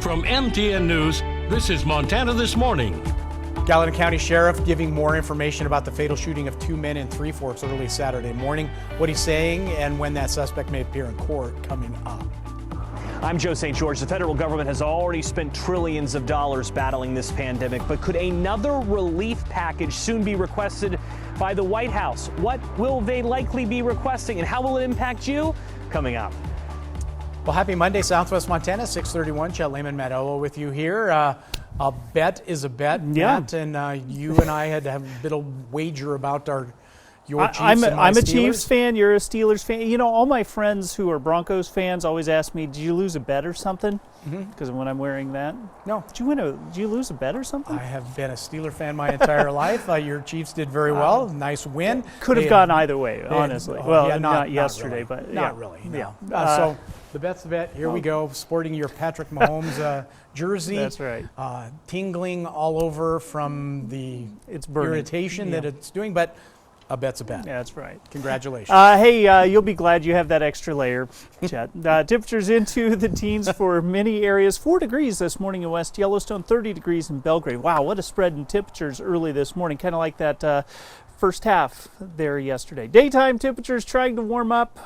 From MTN News, this is Montana This Morning. Gallatin County Sheriff giving more information about the fatal shooting of two men in Three Forks early Saturday morning. What he's saying and when that suspect may appear in court coming up. I'm Joe St. George. The federal government has already spent trillions of dollars battling this pandemic, but could another relief package soon be requested by the White House? What will they likely be requesting and how will it impact you? Coming up. Well, happy Monday, Southwest Montana, 631. Chad Lehman, Matt Ello with you here. A bet is a bet, yeah. Matt, and you and I had to have a bit of wager about your Chiefs I'm and my a Steelers. Chiefs fan, you're a Steelers fan. You know, all my friends who are Broncos fans always ask me, did you lose a bet or something? Because when I'm wearing that. No. Did you lose a bet or something? I have been a Steeler fan my entire life. Your Chiefs did very well. Nice win. Could have gone either way, honestly. Yeah, not yesterday, really. but not yeah. really. Yeah. No. So the bet's the bet. Here we go. Sporting your Patrick Mahomes jersey. That's right. Tingling all over from the irritation that it's doing, but a bet's a bet. Yeah, that's right. Congratulations. Hey, you'll be glad you have that extra layer, Chet. Temperatures into the teens for many areas. 4 degrees this morning in West Yellowstone, 30 degrees in Belgrade. Wow, what a spread in temperatures early this morning. Kind of like that first half there yesterday. Daytime temperatures trying to warm up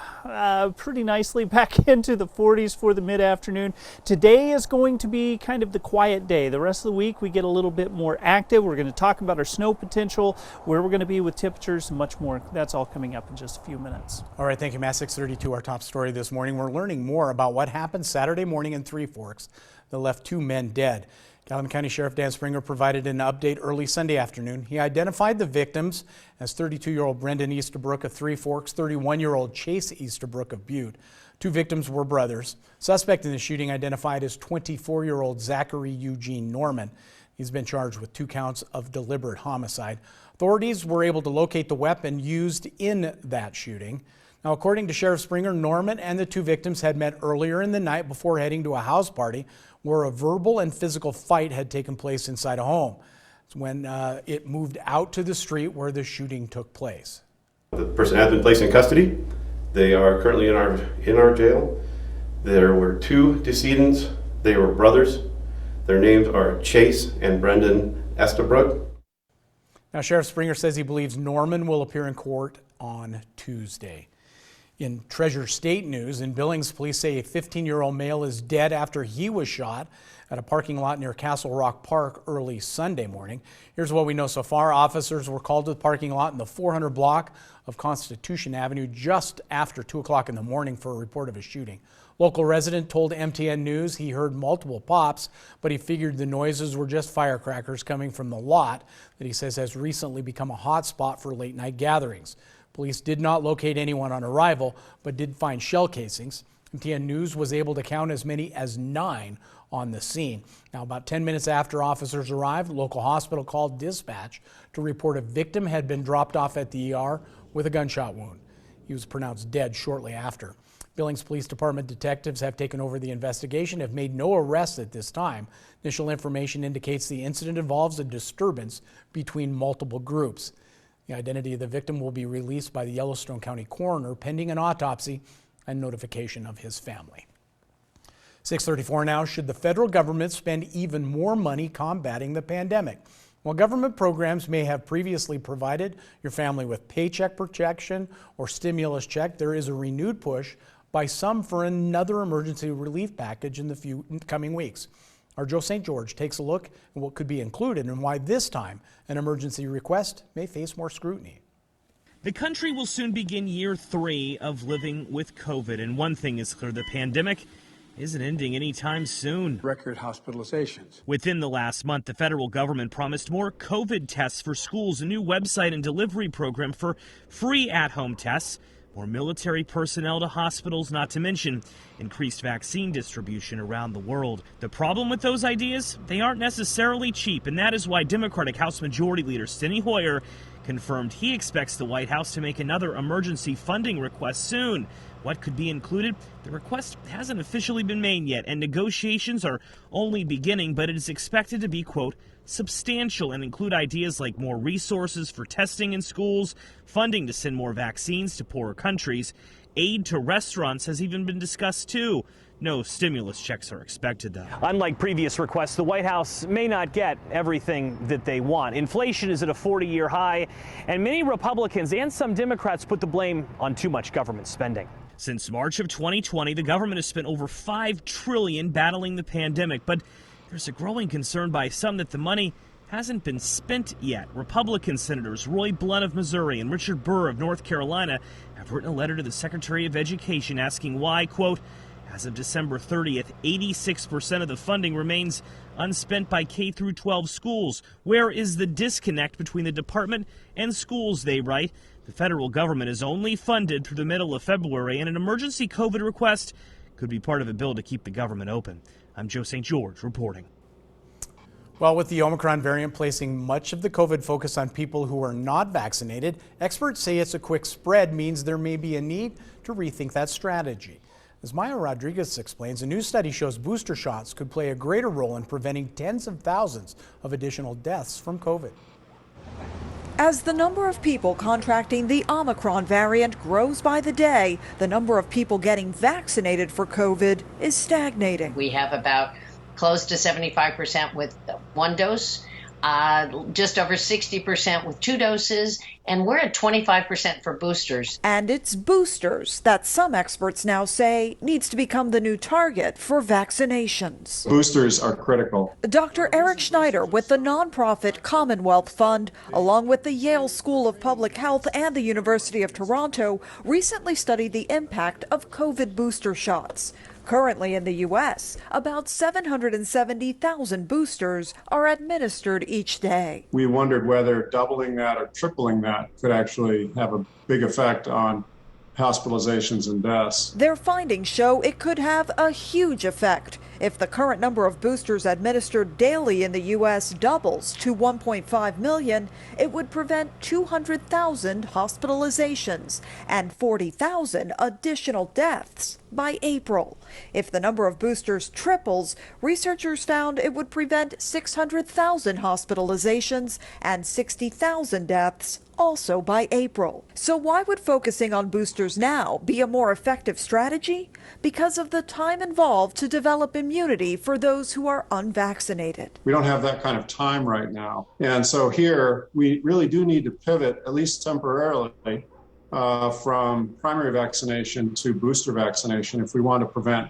pretty nicely back into the 40s for the mid-afternoon. Today is going to be kind of the quiet day. The rest of the week we get a little bit more active. We're going to talk about our snow potential, where we're going to be with temperatures and much more. That's all coming up in just a few minutes. All right, thank you, Matt. 6:32, our top story this morning. We're learning more about what happened Saturday morning in Three Forks that left two men dead. Gallatin County Sheriff Dan Springer provided an update early Sunday afternoon. He identified the victims as 32-year-old Brendan Easterbrook of Three Forks, 31-year-old Chase Easterbrook of Butte. Two victims were brothers. Suspect in the shooting identified as 24-year-old Zachary Eugene Norman. He's been charged with 2 counts of deliberate homicide. Authorities were able to locate the weapon used in that shooting. Now, according to Sheriff Springer, Norman and the two victims had met earlier in the night before heading to a house party where a verbal and physical fight had taken place inside a home. It's when it moved out to the street where the shooting took place. The person has been placed in custody. They are currently in our jail. There were 2 decedents. They were brothers. Their names are Chase and Brendan Estabrook. Now, Sheriff Springer says he believes Norman will appear in court on Tuesday. In Treasure State news, in Billings, police say a 15-year-old male is dead after he was shot at a parking lot near Castle Rock Park early Sunday morning. Here's what we know so far. Officers were called to the parking lot in the 400 block of Constitution Avenue just after 2 o'clock in the morning for a report of a shooting. Local resident told MTN News he heard multiple pops, but he figured the noises were just firecrackers coming from the lot that he says has recently become a hot spot for late-night gatherings. Police did not locate anyone on arrival, but did find shell casings. MTN News was able to count as many as 9 on the scene. Now, about 10 minutes after officers arrived, local hospital called dispatch to report a victim had been dropped off at the ER with a gunshot wound. He was pronounced dead shortly after. Billings Police Department detectives have taken over the investigation, have made no arrests at this time. Initial information indicates the incident involves a disturbance between multiple groups. The identity of the victim will be released by the Yellowstone County coroner pending an autopsy and notification of his family. 6:34 now. Should the federal government spend even more money combating the pandemic? While government programs may have previously provided your family with paycheck protection or stimulus check, there is a renewed push by some for another emergency relief package in the coming weeks. Our Joe St. George takes a look at what could be included and why this time an emergency request may face more scrutiny. The country will soon begin year 3 of living with COVID, and one thing is clear, the pandemic isn't ending anytime soon. Record hospitalizations. Within the last month, the federal government promised more COVID tests for schools, a new website and delivery program for free at-home tests, more military personnel to hospitals, not to mention increased vaccine distribution around the world. The problem with those ideas? They aren't necessarily cheap, and that is why Democratic House Majority Leader Steny Hoyer confirmed he expects the White House to make another emergency funding request soon. What could be included? The request hasn't officially been made yet, and negotiations are only beginning, but it is expected to be, quote, substantial and include ideas like more resources for testing in schools, funding to send more vaccines to poorer countries. Aid to restaurants has even been discussed too. No stimulus checks are expected, though. Unlike previous requests, the White House may not get everything that they want. Inflation is at a 40-year high, and many Republicans and some Democrats put the blame on too much government spending. Since March of 2020, the government has spent over $5 trillion battling the pandemic, but there's a growing concern by some that the money hasn't been spent yet. Republican Senators Roy Blunt of Missouri and Richard Burr of North Carolina have written a letter to the Secretary of Education asking why, quote, as of December 30th, 86% of the funding remains unspent by K through 12 schools. Where is the disconnect between the department and schools, they write? The federal government is only funded through the middle of February, and an emergency COVID request could be part of a bill to keep the government open. I'm Joe St. George reporting. Well, with the Omicron variant placing much of the COVID focus on people who are not vaccinated, experts say it's a quick spread means there may be a need to rethink that strategy. As Maya Rodriguez explains, a new study shows booster shots could play a greater role in preventing tens of thousands of additional deaths from COVID. As the number of people contracting the Omicron variant grows by the day, the number of people getting vaccinated for COVID is stagnating. We have about close to 75% with one dose, just over 60% with 2 doses, and we're at 25% for boosters. And it's boosters that some experts now say needs to become the new target for vaccinations. Boosters are critical. Dr. Eric Schneider with the nonprofit Commonwealth Fund, along with the Yale School of Public Health and the University of Toronto, recently studied the impact of COVID booster shots. Currently in the U.S., about 770,000 boosters are administered each day. We wondered whether doubling that or tripling that could actually have a big effect on hospitalizations and deaths. Their findings show it could have a huge effect. If the current number of boosters administered daily in the U.S. doubles to 1.5 million, it would prevent 200,000 hospitalizations and 40,000 additional deaths by April. If the number of boosters triples, researchers found it would prevent 600,000 hospitalizations and 60,000 deaths also by April. So why would focusing on boosters now be a more effective strategy? Because of the time involved to develop immunity for those who are unvaccinated. We don't have that kind of time right now. And so here, we really do need to pivot, at least temporarily, from primary vaccination to booster vaccination if we want to prevent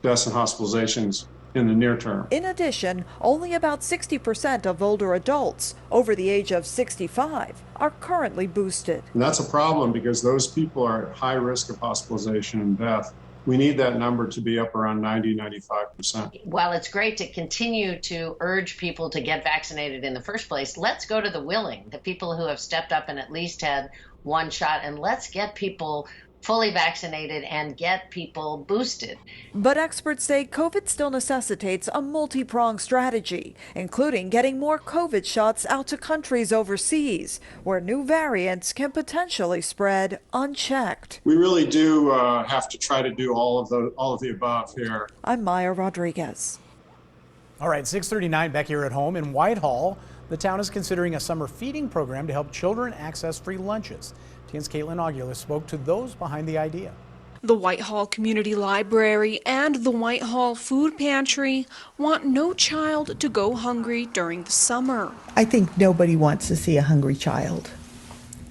deaths and hospitalizations in the near term. In addition, only about 60% of older adults over the age of 65 are currently boosted. And that's a problem because those people are at high risk of hospitalization and death. We need that number to be up around 90-95%. While it's great to continue to urge people to get vaccinated in the first place, let's go to the willing, the people who have stepped up and at least had one shot, and let's get people fully vaccinated and get people boosted. But experts say COVID still necessitates a multi-pronged strategy, including getting more COVID shots out to countries overseas, where new variants can potentially spread unchecked. We really do have to try to do all of the above here. I'm Maya Rodriguez. All right, 6:39 back here at home in Whitehall. The town is considering a summer feeding program to help children access free lunches. TN's Caitlin Aguilar spoke to those behind the idea. The Whitehall Community Library and the Whitehall Food Pantry want no child to go hungry during the summer. I think nobody wants to see a hungry child.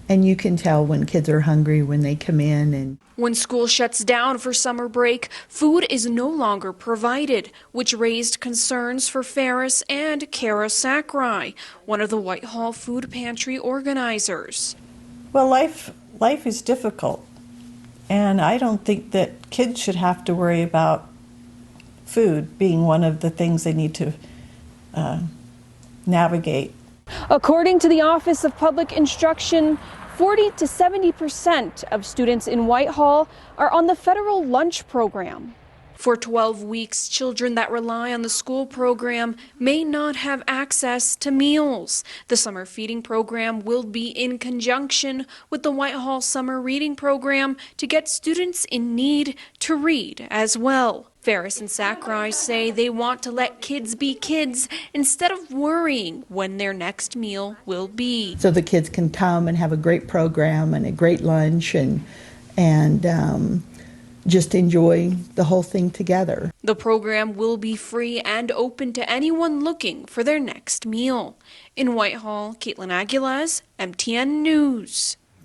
And you can tell when kids are hungry when they come in. And when school shuts down for summer break, food is no longer provided, which raised concerns for Ferris and Kara Sakrai, one of the Whitehall Food Pantry organizers. Well, life is difficult, and I don't think that kids should have to worry about food being one of the things they need to navigate. According to the Office of Public Instruction, 40 to 70% of students in Whitehall are on the federal lunch program. For 12 weeks, children that rely on the school program may not have access to meals. The summer feeding program will be in conjunction with the Whitehall Summer Reading Program to get students in need to read as well. Ferris and Sakrai say they want to let kids be kids instead of worrying when their next meal will be. So the kids can come and have a great program and a great lunch and just enjoy the whole thing together. The program will be free and open to anyone looking for their next meal. In Whitehall, Caitlin Aguilas, MTN News.